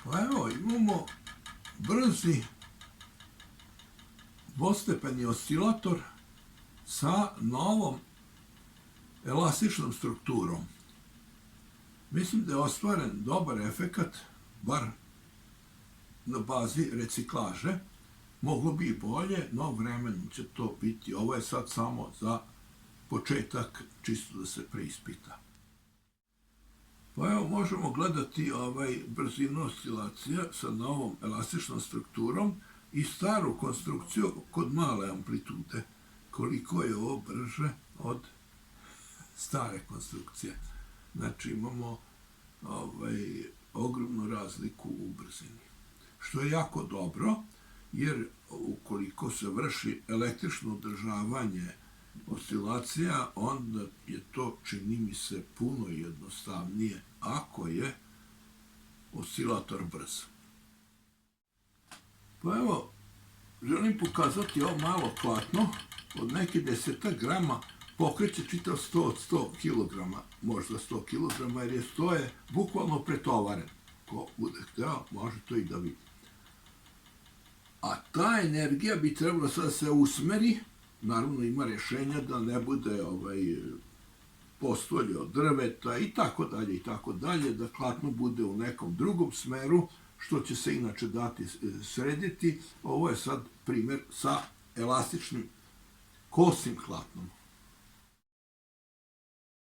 Pa evo, imamo brzi dvostepeni oscilator sa novom elastičnom strukturom. Mislim da je ostvaren dobar efekat, bar na bazi reciklaže. Moglo bi i bolje, no vremenom će to biti. Ovo je sad samo za početak, čisto da se preispita. Pa evo, možemo gledati brzinu oscilacija sa novom elastičnom strukturom i staru konstrukciju kod male amplitude. Koliko je ovo brže od stare konstrukcije. Znači imamo ogromnu razliku u brzini. Što je jako dobro, jer ukoliko se vrši električno održavanje oscilacija, onda je to, čini mi se, puno jednostavnije ako je oscilator brz. Pa evo, želim pokazati ovo malo platno, od neke 10 grama pokreće čitav 100 od 100 kg, možda 100 kg, jer je 100 je bukvalno pretovaren. Ko bude hteo, može to i da vidi. A ta energija bi trebala sad da se usmeri, naravno ima rešenja da ne bude postolje od drveta i tako dalje, da klatno bude u nekom drugom smeru, što će se inače dati srediti. Ovo je sad primer sa elastičnim kosim klatnom.